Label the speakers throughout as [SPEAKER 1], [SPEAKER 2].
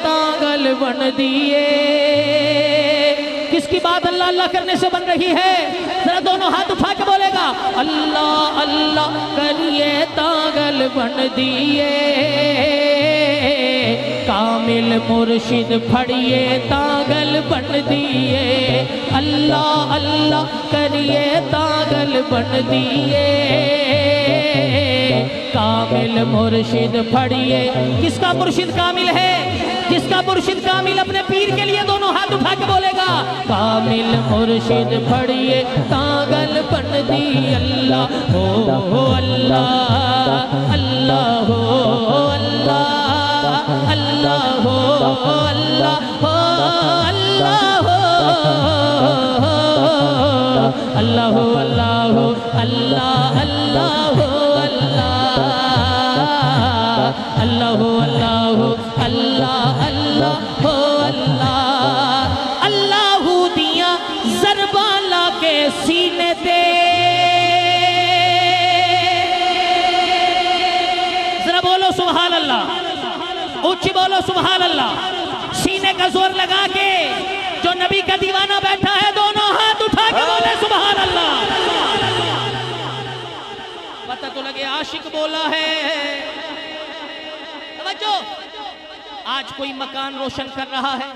[SPEAKER 1] तांगल बन दिए। किसकी बात अल्लाह अल्लाह करने से बन रही है? जरा दोनों हाथ उठा के बोलेगा अल्लाह अल्लाह करिए तांगल बन दिए। कामिल मुर्शिद फड़िए तांगल बन दिए। अल्लाह अल्लाह करिए तांगल बन दिए। कामिल मुर्शिद फड़िए। किसका मुर्शिद कामिल है? जिसका मुर्शिद कामिल अपने पीर के लिए दोनों हाथ उठा के बोलेगा कामिल मुर्शिद फड़िए तांगल बन दी। अल्लाह हो अल्लाह अल्लाह हो अल्लाह अल्लाह हो अल्लाह हो अल्लाह हो अल्लाह हो अल्लाह हो अल्लाह अल्लाह हो अल्लाह अल्लाह हो अल्लाह हो अल्लाह अल्लाह हो अल्लाह। अल्लाह दिया ज़रबा ला के सीने दे। जरा बोलो सुभान अल्लाह, ऊंची बोलो सुभान अल्लाह। सीने का जोर लगा के जो नबी का दीवाना बैठा है दोनों हाथ उठा के बोले सुभान अल्लाह। पता तो लगे आशिक बोला है। समझो, आज कोई मकान रोशन कर रहा है,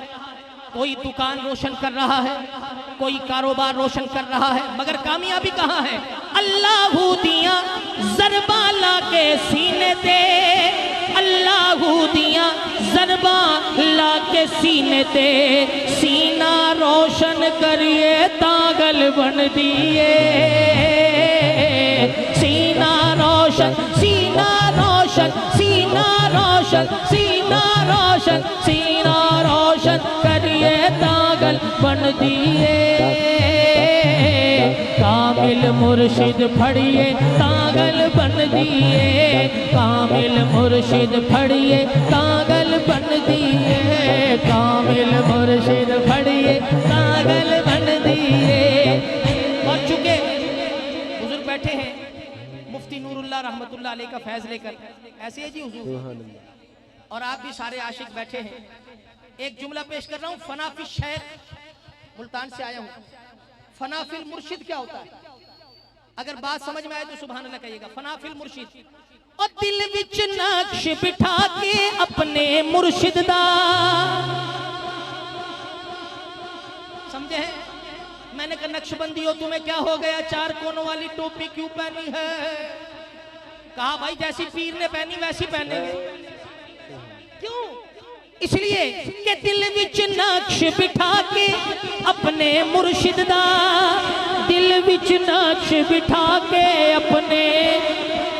[SPEAKER 1] कोई दुकान रोशन कर रहा है, कोई कारोबार रोशन कर रहा है, मगर कामयाबी कहाँ है? अल्लाह दिया ज़रबा ला के सीने दे। अल्लाह दिया ज़रबा ला के सीने दे। सीना रोशन करिए तांगल बन दिए। सीना रोशन सीना रोशन सीना रोशन सीना रोशन सीना रोशन करिए तांगल बन दिए। कामिल मुर्शिद फड़िए तांगल बन दिए। कामिल मुर्शिद फड़िए तांगल बन दिए। कामिल मुर्शिद फड़िए तांगल बन दिए। और चुके हुजूर बैठे हैं मुफ्ती नूरुल्लाह रहमतुल्लाह अलैह का फैज लेकर, ऐसे है जी हुजूर, और आप भी सारे आशिक बैठे हैं। एक जुमला पेश कर रहा हूँ। फनाफिल शेख, मुल्तान से आया हूँ। फनाफिल मुर्शिद क्या होता है? अगर बात समझ में आए तो सुभान अल्लाह कहिएगा। फनाफिल मुर्शिद और दिल विच नक्श बिठा के अपने मुर्शिद दा। समझे हैं? मैंने कहा नक्शबंदी हो तुम्हें क्या हो गया, चार कोनों वाली टोपी क्यों पहनी है? कहा भाई जैसी पीर ने पहनी वैसी पहनेंगे। क्यों? इसलिए कि दिल विच नक्श बिठा के अपने मुर्शिद दा। दिल विच नक्श बिठा के अपने।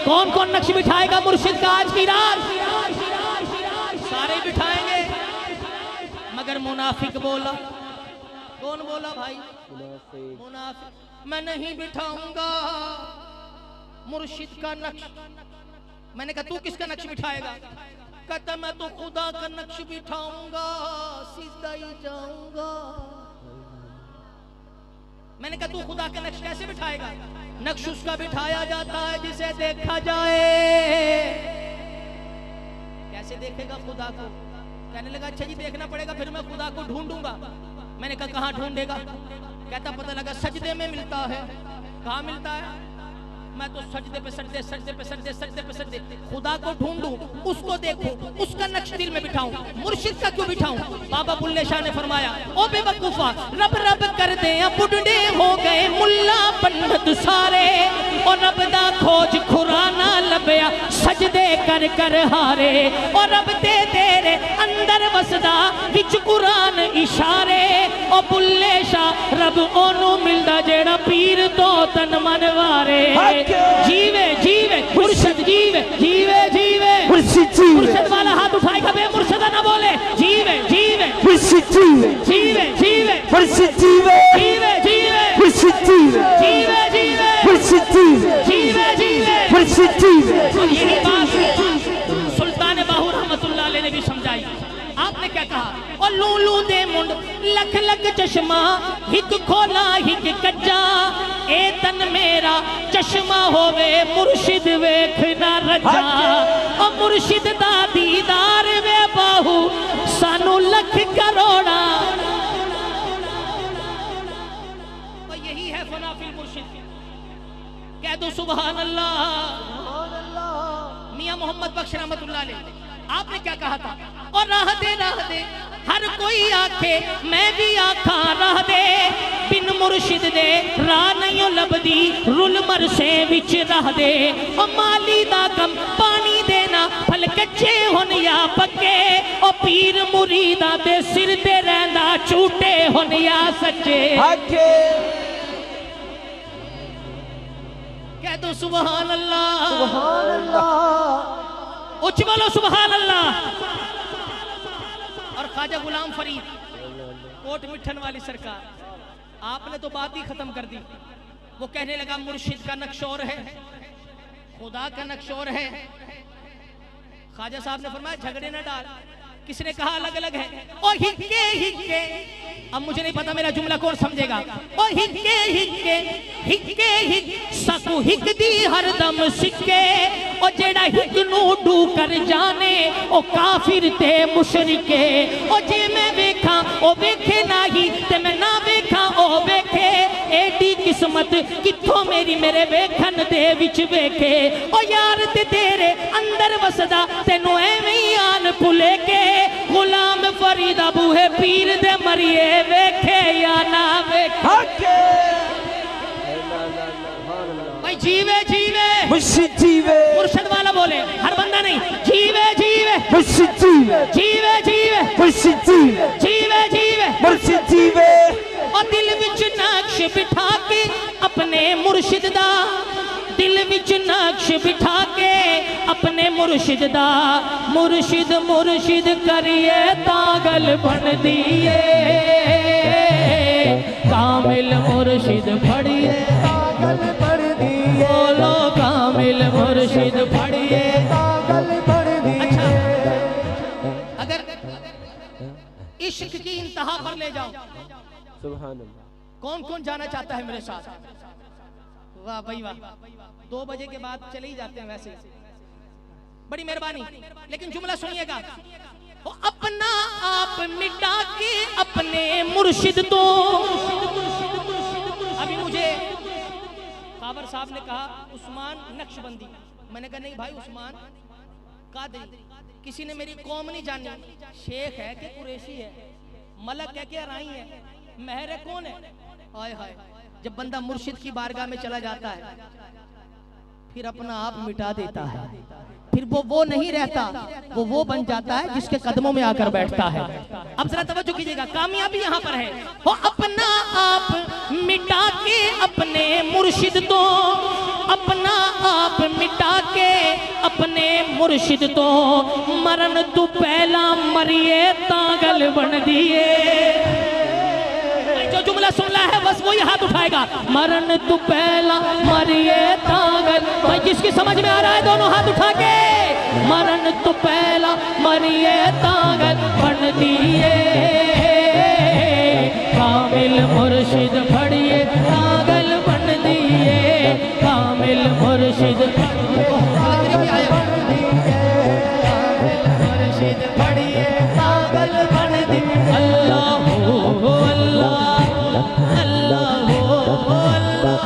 [SPEAKER 1] कौन कौन नक्श बिठाएगा मुर्शिद का आज की रात? सारे बिठाएंगे, मगर मुनाफिक बोला। कौन बोला भाई? मुनाफिक। मैं नहीं बिठाऊंगा मुर्शिद का नक्श। मैंने कहा तू किसका नक्श बिठाएगा? कहता मैं तो खुदा का नक्श बिठाऊंगा, सीधा ही जाऊंगा। मैंने कहा तू खुदा का नक्श कैसे बिठाएगा? नक्श उसका बिठाया जाता है जिसे देखा जाए। कैसे देखेगा खुदा को? कहने लगा अच्छा जी देखना पड़ेगा, फिर मैं खुदा को ढूंढूंगा। मैंने कहा कहाँ ढूंढेगा? कहता पता लगा सजदे में मिलता है। कहाँ मिलता है? मैं तो सजदे पे सजदे सजदे पे सजदे सजदे पे सजदे खुदा को ढूंढूं, उसको देखूं, उसका नक्श दिल में बिठाऊं। मुर्शिद का क्यों बिठाऊं? बाबा बुल्ले शाह ने फरमाया ओ बेवकूफा रब रब कर दे बुढ़े हो गए मुल्ला पंडित सारे। और रब दा खोज खुराना लभया सजदे कर कर हारे। और रब दे तेरे अंदर वसदा विच कुरान इशारे। ओ बुल्ले शाह रब ओनू मिलदा जेड़ा पीर तो तन मन वारे। जीवे जीवे मुर्शिद जीवे जीवे जीवे मुर्शिद वाला हाथ उठाएगा बे मुर्शिदा ना बोले जीवे जीवे मुर्शिद जीवे जीवे जीवे मुर्शिद जीवे जीवे जीवे मुर्शिद जीवे जीवे जीवे मुर्शिद जीवे जीवे जीवे मुर्शिद जीवे। और यही बात सुल्तान बाहू रहमतुल्लाह अलैह ने भी समझाई। आपने क्या कहा? और लूलू दे मुंड लख लख चश्मा हिक खोला हिक कच्चा। ए तन मेरा चश्मा होवे मुर्शिद वेख ना रजा। और मुर्शिद दा दीदार वे बाहू दो सुभान अल्लाह। मियां मोहम्मद बख्श रहमतुल्लाह अलैह, आपने क्या कहा था? और राह दे हर कोई आखे मैं भी आखा राह दे, बिन मुर्शिद दे राह नहीं लभदी, रुल मरसे विच राह दे। ओ माली दा कम पानी देना, फल कच्चे होन या पक्के, ओ पीर मुरीदा दे सिर ते रहंदा, झूठे होन या सच्चे। कह दो सुभान अल्लाह,
[SPEAKER 2] सुभान अल्लाह,
[SPEAKER 1] उच्च बोलो सुभान अल्लाह। और ख्वाजा गुलाम फरीद कोट मिठन वाली सरकार, आपने तो बात ही खत्म कर दी। वो कहने लगा मुर्शिद का नक्शोर है, खुदा का नक्शोर है। ख्वाजा साहब ने फरमाया झगड़े न डाल, किसने कहा अलग अलग है? ओ हिक्के हिक्के, अब मुझे नहीं पता मेरा जुमला कौन समझेगा। ओ हिक्के हिक्के हिक्के हिक सकू हिक दी हरदम सिक्के, ओ जेड़ा हिक नू डू कर जाने, ओ काफिर ते मुशरिके। ओ जे मैं वेखा ओ वेखे नाही, ते मैं ना वेखा ओ वेखे, एडी किस्मत किथों मेरी मेरे वेखन दे विच वेखे। ओ यार ते तेरे अंदर वसदा, तेनू एवें ही आन भुले के, गुलाम फरीद बूहे पीर दे मरिए, वेखे या ना वेखे। भाई जीवे जीवे
[SPEAKER 2] मुर्शिद जीवे,
[SPEAKER 1] मुर्शिद वाला बोले, हर बंदा नहीं। जीवे जीवे
[SPEAKER 2] मुर्शिद जीवे,
[SPEAKER 1] जीवे जीवे
[SPEAKER 2] मुर्शिद जीवे,
[SPEAKER 1] जीवे जीवे
[SPEAKER 2] मुर्शिद जीवे।
[SPEAKER 1] और दिल विच नक्श बिठा के अपने मुर्शिद दा, दिल विच नक्श बिठा के अपने मुर्शिद दा, मुर्शिद मुर्शिद करिए तागल बन दिए, कामिल मुर्शिद फड़िए
[SPEAKER 2] तागल बन दिए,
[SPEAKER 1] बोलो कामिल मुर्शिद फड़िए
[SPEAKER 2] तागल बन दिए।
[SPEAKER 1] अच्छा, अगर इश्क की इंतहा पर ले जाओ,
[SPEAKER 2] सुभान अल्लाह।
[SPEAKER 1] कौन कौन जाना चाहता है मेरे साथ? वाह भाई वाह, 2 बजे के बाद चले ही जाते हैं वैसे, बड़ी मेहरबानी। लेकिन जुमला सुनिएगा, वो अपना आप मिटा के अपने मुर्शिद तो। अभी मुझे काबर साहब ने कहा उस्मान नक्शबंदी, मैंने कहा नहीं भाई उस्मान कादरी। किसी ने मेरी कौम नहीं जानी, शेख है कि कुरैशी है, मलक है कि अराई है, महर है कौन है? हाय हाय, जब बंदा मुर्शिद की बारगाह में चला जाता है फिर अपना आप मिटा देता है, फिर वो नहीं रहता, वो बन जाता है जिसके कदमों में आकर बैठता है। अब जरा तवज्जो कीजिएगा, कामयाबी यहाँ पर है। वो अपना आप मिटा के अपने मुर्शिद तो, अपना आप मिटा के अपने मुर्शिद तो, मरण तू पहला मरिए तागल बन दिए। जो जुमला सुनना है बस वही हाथ उठाएगा, मरण तू पहला मरिए तागल। भाई जिसकी समझ में आ रहा है दोनों हाथ उठा के, मरण तू पहला मरिए तागल बन दिए, कामिल मुर्शिद फड़िए तागल बन दिए, कामिल मुर्शिद मुर्शिद फड़िए तागल बन दिए। अल्लाह हो अल्लाह, अल्लाह हो अल्लाह,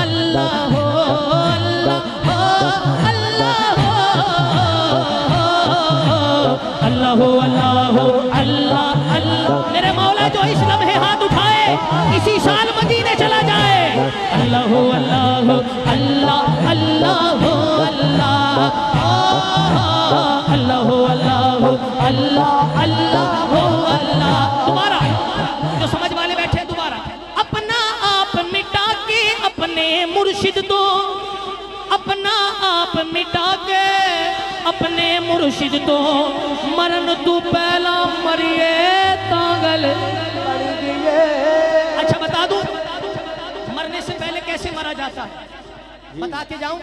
[SPEAKER 1] अल्लाह हो अल्लाह, अल्लाह हो अल्लाह अल्लाह। मेरे मौला जो इस लम्हे हाथ उठाए इसी साल मदीने चला जाए। अल्लाह हो अल्लाह हो अल्लाह, अल्लाह हो अल्लाह, अल्लाह हो अल्लाह हो अल्लाह, अल्लाह हो अल्लाह। दोबारा जो समझ वाले बैठे दोबारा, अपना आप मिटा के अपने मुर्शिद तो, अपना आप मिटा के अपने मुर्शिद तो, मरण तू पहला मरिए तागल बन दिए। अच्छा बता दूं मरने से पहले कैसे मरा जाता है, बता के जाऊं?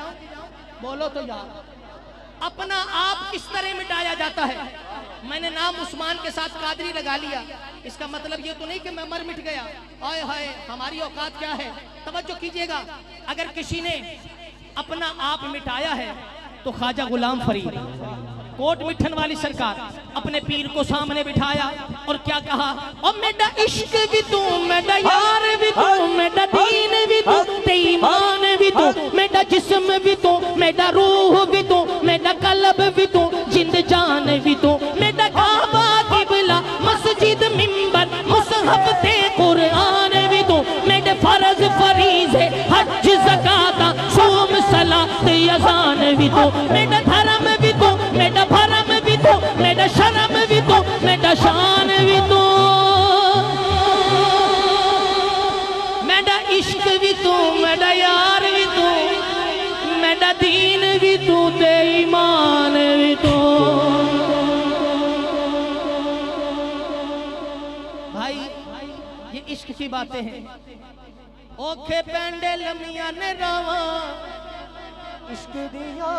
[SPEAKER 1] बोलो तो यार, अपना आप किस तरह मिटाया जाता है? मैंने नाम उस्मान के साथ कादरी लगा लिया, इसका मतलब ये तो नहीं कि मैं मर मिट गया। आए हाय, हमारी औकात क्या है? तवज्जो कीजिएगा, अगर किसी ने अपना आप मिटाया है तो ख्वाजा गुलाम फरीद, कोट मिठन वाली सरकार अपने पीर को सामने बिठाया और क्या कहा, ओ मेरा इश्क भी तू, मेरा यार भी तू, मेरा दीन भी तू, ते ईमान भी तू, मेरा जिस्म भी तू, मेरा रूह भी तू, मेरा कल्ब भी तू, जिंद जान भी तू, मेरा काबा किबला मस्जिद मिंबर मुसहफ ते कुरान भी तू, मेरे फर्ज फरीज़े हज ज़कात सोम सलात अज़ान भी तू, मेरा धर्म भी तू, मेरा भरम भी तू, मेरा शर्म भी तू, मेरा शान भी तू, मेरा इश्क भी तू, मेरा यार भी तू, मेरा दीन भी तू, ते ईमान भी तू। भाई ये इश्क की बातें हैं। ओखे पेंडे लमिया ने रावा
[SPEAKER 2] इश्क दिया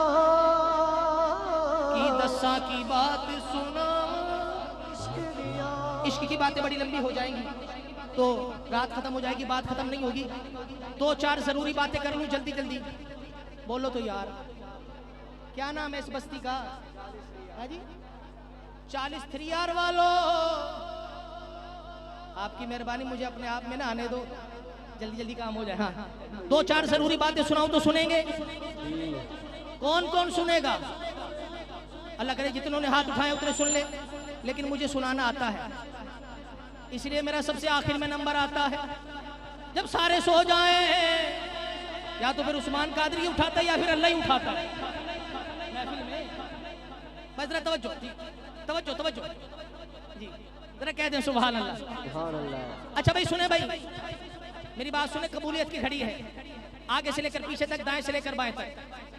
[SPEAKER 1] की दसा की बात सुना।
[SPEAKER 2] इश्क दिया
[SPEAKER 1] इश्क की बातें बड़ी लंबी हो जाएंगी तो रात खत्म हो जाएगी, बात खत्म नहीं होगी। दो चार जरूरी बातें कर लूं जल्दी जल्दी, बोलो तो यार। क्या नाम है इस बस्ती का? हाँ जी, 40 3R वालों, आपकी मेहरबानी, मुझे अपने आप में ना आने दो, जल्दी जल्दी काम हो जाए। हाँ, दो चार जरूरी बातें सुनाऊं तो सुनेंगे? कौन कौन सुनेगा? अल्लाह करे जितनों ने हाथ उठाए उतने सुन ले, लेकिन मुझे सुनाना आता है, इसलिए मेरा सबसे आखिर में नंबर आता है। जब सारे सो जाएं, या तो फिर उस्मान कादरी उठाता है या फिर अल्लाह ही उठाता है महफिल में। बस जरा तवज्जो जी, तवज्जो तवज्जो जी, जरा कह दें सुभान अल्लाह।
[SPEAKER 2] सुभान अल्लाह।
[SPEAKER 1] अच्छा भाई सुने, भाई मेरी बात सुने, कबूलियत की घड़ी है, आगे से लेकर पीछे तक, दाएं से लेकर बाएं तक,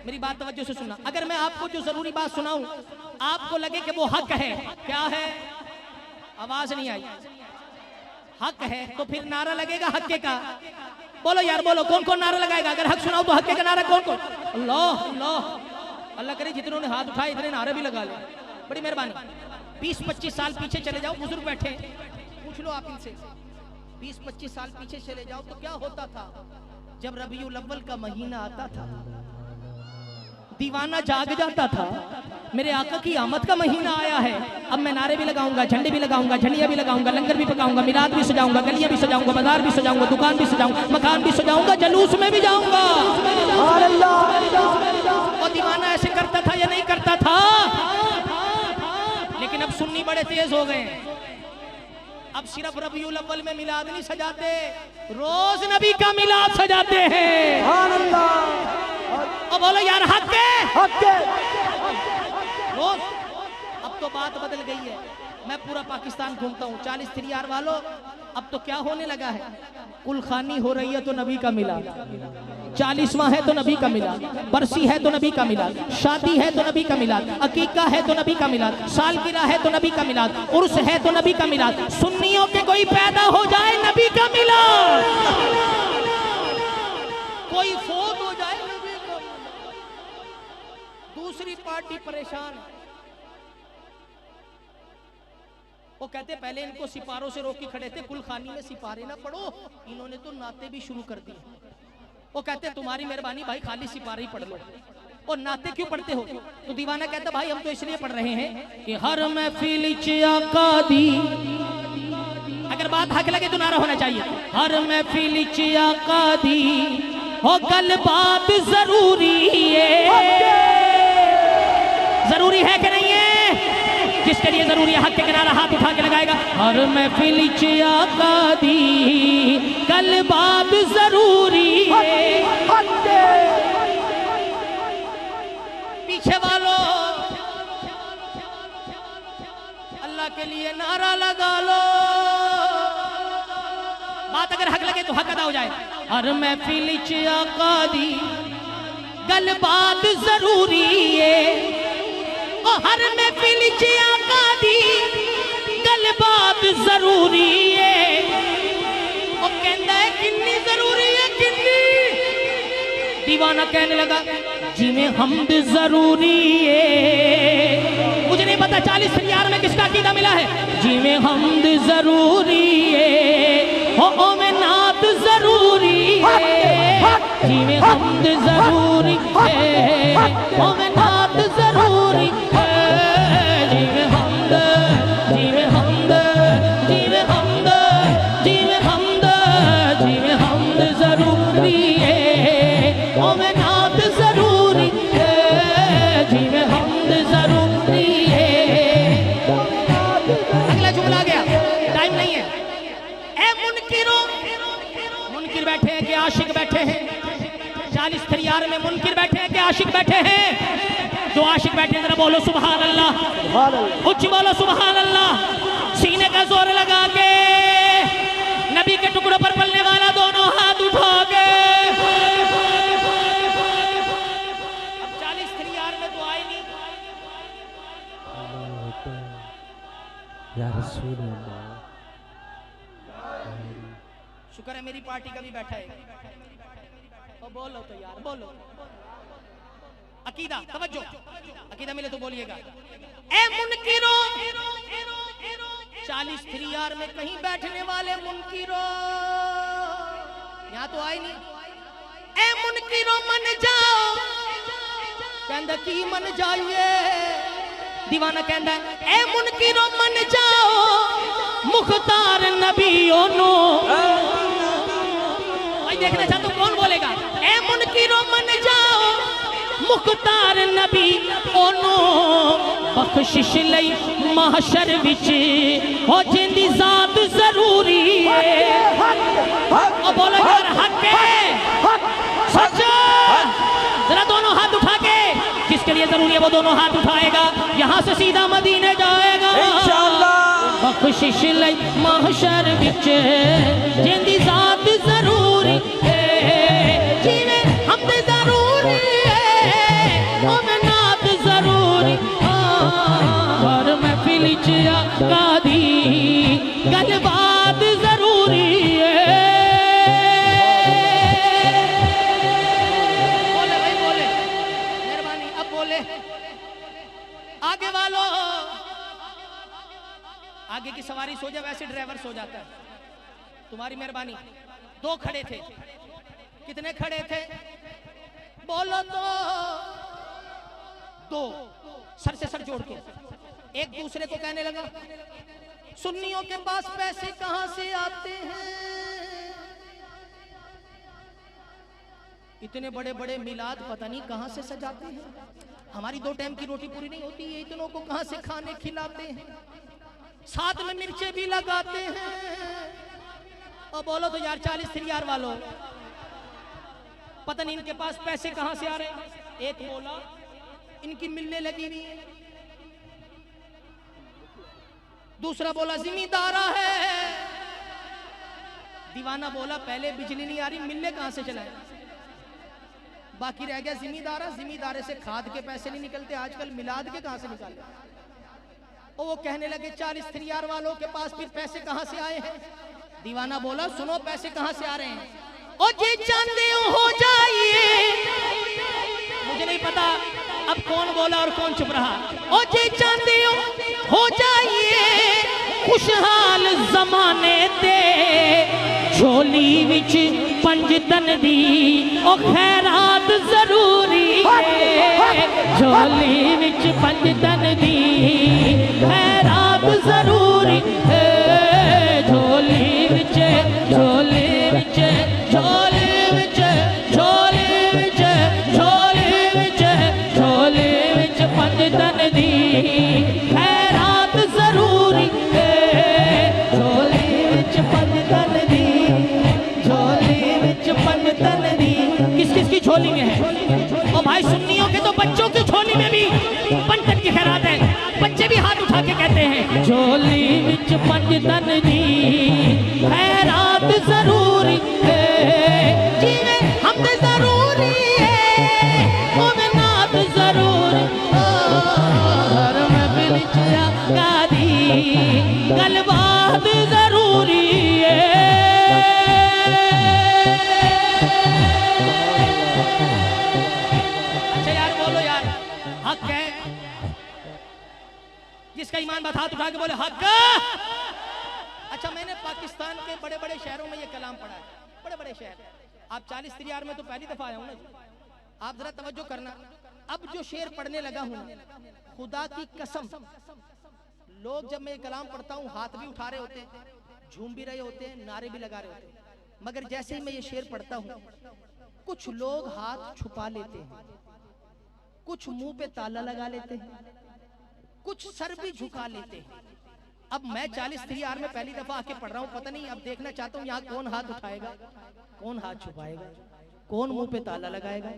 [SPEAKER 1] मेरी बात तवज्जो से सुनना। अगर मैं आपको जो जरूरी बात सुनाऊं आपको लगे कि वो हक है, क्या है? आवाज नहीं आई। हक है तो फिर नारा लगेगा हक्के का। बोलो यार बोलो, कौन कौन नारा लगाएगा? अगर हक सुनाओ तो हक्के का नारा कौन कौन? अल्लाह अल्लाह, अल्लाह करे जितनों ने हाथ उठाए इतने नारे भी लगा ले, बड़ी मेहरबानी। 20-25 साल पीछे चले जाओ, बुजुर्ग बैठे, पूछ लो आप इनसे। 20-25 साल पीछे चले जाओ तो क्या होता था जब रबीउल अव्वल का महीना आता था? दीवाना जाग जाता था, मेरे आका की आमद का महीना आया है। अब मैं नारे भी लगाऊंगा, झंडे भी लगाऊंगा, झंडियां भी लगाऊंगा, लंगर भी पकाऊंगा, मिलाद भी सजाऊंगा, गलियां भी सजाऊंगा, बाजार भी सजाऊंगा, दुकान भी सजाऊंगा, मकान भी सजाऊंगा, जलूस में भी जाऊंगा। और दीवाना ऐसे करता था या नहीं करता था? लेकिन अब सुन्नी बड़े तेज हो गए, अब सिर्फ रबीउल अव्वल में मिलाद नहीं सजाते, रोज नबी का मिलाद सजाते हैं। और बोलो यार हक है, रोज। अब तो बात बदल गई है, मैं पूरा पाकिस्तान घूमता हूँ। 40 3R वालों, अब तो क्या होने लगा है? कुलखानी हो रही है तो नबी का मिलाद, 40वां है तो नबी का मिलाद, बरसी है तो नबी का मिलाद, शादी है तो नबी का मिलाद, अकीका है तो नबी का मिलाद, सालगिरह है तो नबी का मिलाद, उर्स है तो नबी का मिलाद, सुन्नियों के कोई पैदा हो जाए नबी का मिलाद, कोई फोत हो जाए नबी का मिलाद। दूसरी पार्टी परेशान है, वो कहते पहले इनको सिपारों से रोक के खड़े थे, कुलखानी में सिपारे ना पढ़ो, इन्होंने तो नाते भी शुरू कर दिए। वो कहते तुम्हारी मेहरबानी भाई, खाली सिपारे ही पढ़ लो, और नाते क्यों पढ़ते हो? तो दीवाना कहता भाई हम तो इसलिए पढ़ रहे हैं कि हर महफिल च आका दी, अगर बात हक लगे तो नारा होना चाहिए, हर महफिल च आका दी हो गल बात जरूरी है। जरूरी है कि नहीं है? जिसके लिए जरूरी है हक के किनारा हाथ उठा के लगाएगा। हर महफिल च आका दी कल बात जरूरी है। पीछे वालों अल्लाह के लिए नारा लगा लो, बात अगर हक लगे तो हक अदा हो जाए। हर महफिल च आका दी कल बात जरूरी है, हर महफिल च आका दी गल बात जरूरी है। वो कहता है कितनी जरूरी है, कितनी? दीवाना कहने लगा जिमें हमद जरूरी है। मुझे नहीं पता 40 3R में किसका अकीदा मिला है। जिमें हमद जरूरी है, हो में नात जरूरी है। जिमें हमद जरूरी है, हो में नात जरूरी है। यार में मुनकिर बैठे हैं कि आशिक बैठे हैं? जो आशिक बैठे हैं जरा बोलो सुभान अल्लाह, उच्च बोलो सुभान अल्लाह। सीने का जोर लगा के नबी के टुकड़ों पर पलने वाला दोनों हाथ उठा के। अब 40 यार में तो आई नहीं।
[SPEAKER 2] या रसूल अल्लाह।
[SPEAKER 1] शुक्र है मेरी पार्टी का भी बैठा है। तो बोलो तो यार बोलो। अकीदा तवज्जो, अकीदा मिले तो बोलिएगा। ए मुनकिरो 40 यार में कहीं बैठने वाले मुनकिरो, यहाँ तो आए नहीं। ए मुनकिरो मन जाओ, कहंदा की मन जाइए, दीवाना कहंदा ए मुनकिरो मन जाओ, मुख्तार नबियों नो। भाई देखना चाहता हूं कौन बोलेगा। ए मुनकिरो मन जाओ, मुख्तार नबी ओनो, बख्शिश लई महशर विच हो जिंदी जात जरूरी है। ओ बोलो यार हक है, सच। जरा दोनों हाथ उठा के, किसके लिए जरूरी है वो दोनों हाथ उठाएगा, यहाँ से सीधा मदीने जाएगा इंशाअल्लाह। बख्शिश लई महशर विच जिंदी जात जरूरी है, जिने हमद जरूरी मोमनात जरूरी। और महफिल च आकादी गलबात जरूरी है। बोले भाई बोले, मेहरबानी अब बोले। आगे वालों, आगे की सवारी सो जाए वैसे ड्राइवर सो जाता है। तुम्हारी मेहरबानी। 2 खड़े थे, कितने खड़े थे बोलो तो? 2 सर से सर जोड़ के एक दूसरे को कहने लगा, सुन्नियों के पास पैसे कहां से आते हैं? इतने बड़े बड़े मिलाद पता नहीं कहां से सजाते हैं। हमारी 2 टाइम की रोटी पूरी नहीं होती, ये इतनों को कहां से खाने खिलाते हैं, साथ में मिर्चें भी लगाते हैं। और बोलो तो यार 40 यार वालों, पता नहीं इनके पास पैसे कहां से आ रहे हैं। एक बोला इनकी मिलने लगी हुई है, दूसरा बोला जिम्मेदारा है, दीवाना बोला पहले बिजली नहीं आ रही मिलने कहां से चलाए। बाकी रह गया जिम्मेदारा, जिम्मेदारे से खाद के पैसे नहीं निकलते आजकल, मिलाद के कहां से निकाले। और वो कहने लगे 40 यार वालों के पास फिर पैसे कहां से आए हैं। दीवाना बोला सुनो पैसे कहां से आ रहे हैं। ओ जी चाहते हो जाइए, मुझे नहीं पता अब कौन बोला और कौन चुप रहा। ओ जी चाहते हो जाइए, खुशहाल जमाने दे झोली विच 5 तन दी ओ खैरात जरूरी है। झोली विच 5 तन दी खैरात जरूरी है। झोली विच झोली विच झोली विच झोली विच झोली विच झोली विच 5 तन दी खैरात जरूरी है। झोली विच 5 तन दी, झोली विच 5 तन दी। किस किस की झोली में है? और भाई सुन्नियों के तो बच्चों की झोली में भी 5 तन की खैरात है। बच्चे भी हाथ उठा के कहते हैं झोली विच 5 तन दी खैरात जरूरी है। जीवे हम जरूरी है, मोमिनात जरूरी। और महफिल च आकादी गलबात जरूरी है। अच्छा यार बोलो यार हक है, जिसका ईमान बात हाथ उठा के बोले हक। अच्छा मैंने पाकिस्तान के बड़े बड़े शहरों में ये कलाम पढ़ा है, बड़े बड़े शहर। आप 40 यार में तो पहली दफा आया हूं ना, आप जरा तवज्जो करना। अब जो शेर पढ़ने लगा हूं, खुदा की कसम, लोग जब मैं ये कलाम पढ़ता हूं हाथ भी उठा रहे होते हैं, झूम भी रहे होते हैं, नारे भी लगा रहे होते हैं। मगर जैसे ही मैं ये शेर पढ़ता हूं, कुछ लोग हाथ छुपा लेते हैं, कुछ मुंह पे ताला लगा लेते हैं, कुछ सर भी झुका लेते हैं। अब मैं 40 यार में पहली दफा आके पढ़ रहा हूं, पता नहीं अब देखना चाहता हूं यहाँ कौन हाथ उठाएगा, कौन हाथ छुपाएगा। कौन मुंह पे ताला लगाएगा,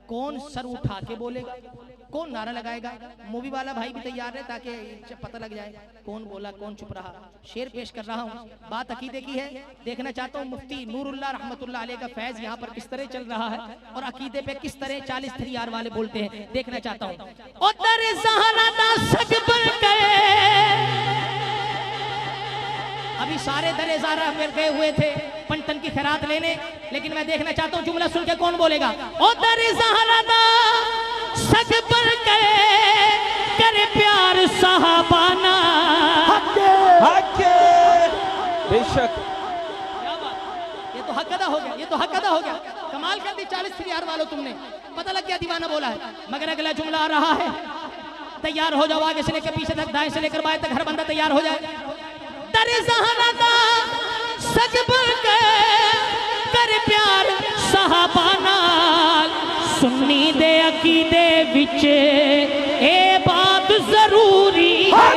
[SPEAKER 1] कौन सर उठा के बोलेगा, कौन नारा लगाएगा। मूवी वाला भाई भी तैयार है ताकि पता लग जाए कौन बोला कौन चुप रहा। शेर पेश कर रहा हूँ, बात अकीदे की है। देखना चाहता हूँ मुफ्ती नूरुल्लाह रहमतुल्लाह अलैह का फैज यहाँ पर किस तरह चल रहा है और अकीदे पे किस तरह 40 3 वाले बोलते हैं, देखना चाहता हूँ। अभी सारे दरे ज़ारा में गए हुए थे पंटन की खैरात लेने, लेकिन मैं देखना चाहता हूँ जुमला सुन के कौन बोलेगा। ओ दरे ज़ारा दा सज पर कर प्यार साहबाना।
[SPEAKER 2] बेशक
[SPEAKER 1] क्या बात, ये तो हक अदा हो गया, ये तो हक अदा हो गया। कमाल कर दी 40 3 वालों तुमने, पता लग गया दीवाना बोला है। मगर अगला जुमला आ रहा है, तैयार हो जाओ, आगे से लेकर पीछे तक, दाएं से लेकर बाएं तक, हर बंदा तैयार हो जाए। दरे ज़हरा दा सज पर कर प्यार साहबाना। सुन्नी दे अकीदे विच ए बात जरूरी है।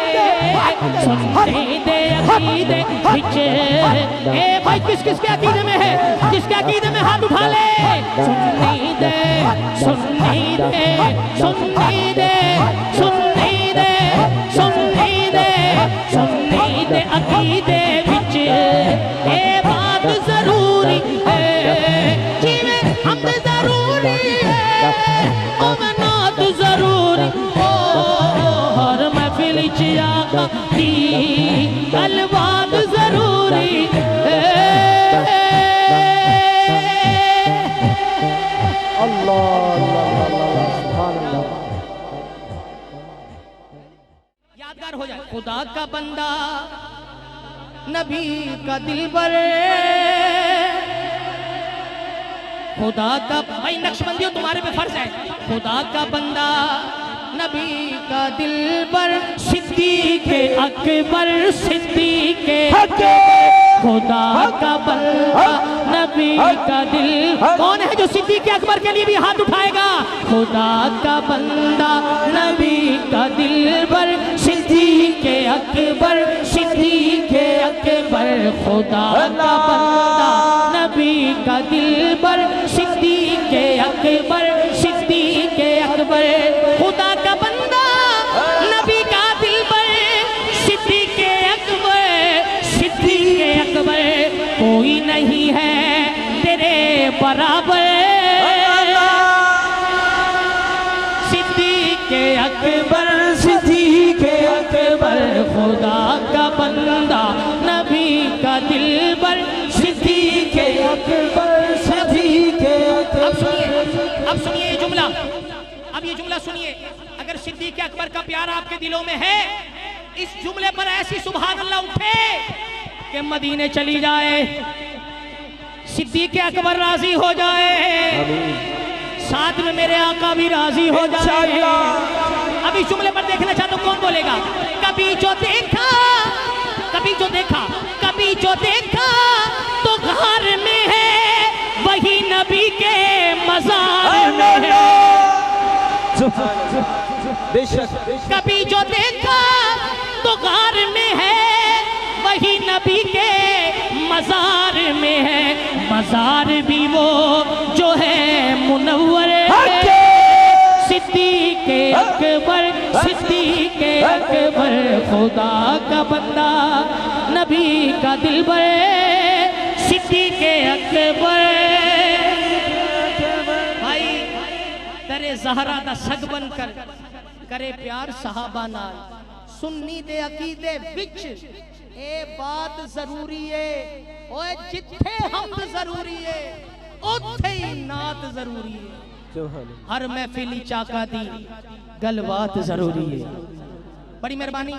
[SPEAKER 1] सुन्नी दे अकीदे विच ए भाई किस किस के अकीदे में है, जिसके अकीदे में हाथ उठा ले। सुन्नी दे सुन्नी दे सुन्नी दे सुन्नी दे सुन्नी दे सुन्नी दे अकीदे विच ए बात जरूरी है। जीवन हम जरूरी है, ओ मनात जरूरी ओ हर महफिल च आका दी गलबात जरूरी है। यादगार हो जाए। खुदा का बंदा नबी का दिलबर, खुदा का भाई नक्शबंदियों तुम्हारे पे फर्ज है। खुदा का बंदा नबी का दिलबर, सिद्दीक़ अकबर सिद्दीक़ खुदा का बंदा नबी का दिल। कौन है जो सिद्दीक़ अकबर के लिए भी हाथ उठाएगा। खुदा का बंदा नबी का दिलबर, सिद्दीक़ अकबर सिद्दीक़ अकबर। खुदा का बंदा नबी का दिलबर, सिद्दीक़ अकबर सिद्दीक़ अकबर। खुदा का बंदा नबी का दिलबर, सिद्दीक़ अकबर सिद्दीक़ अकबर। कोई नहीं है तेरे बराबर, सिद्दीक़ अकबर सिद्दीक़ अकबर। खुदा का बंदा नबी का दिलबर, सिद्दीक़ अकबर सिद्दीक़ अकबर। अब सुनिए ये जुमला, अब ये जुमला सुनिए। अगर सिद्दीक़ अकबर का प्यार आपके दिलों में है, इस जुमले पर ऐसी सुभान अल्लाह उठे कि मदीने चली जाए, सिद्दीक़ अकबर राजी हो जाए, साथ में मेरे आका भी राजी हो जाए। अब इस जुमले पर देखना चाहता हूं कौन बोलेगा। कभी जो देखा, कभी जो देखा, कभी जो देखा तो घर में है, वही नबी के मज़ार में है। कभी जो देखा तो घर में है, वही नबी के मज़ार में है। मज़ार भी वो जो है मुनव्वर सिद्दीक़ अकबर सिद्दीक़ अकबर। खुदा का बंदा नबी का दिलबर, सिद्दीक़ अकबर। भाई तेरे ज़हरा दा सग बन कर करे प्यार सहाबा नाल। सुन्नी दे अकीदे विच ए बात जरूरी है, ओए जिथे हमद जरूरी है उत्थे ही नात जरूरी है। हर महफिल चाका दी गलबात जरूरी है। बड़ी मेहरबानी।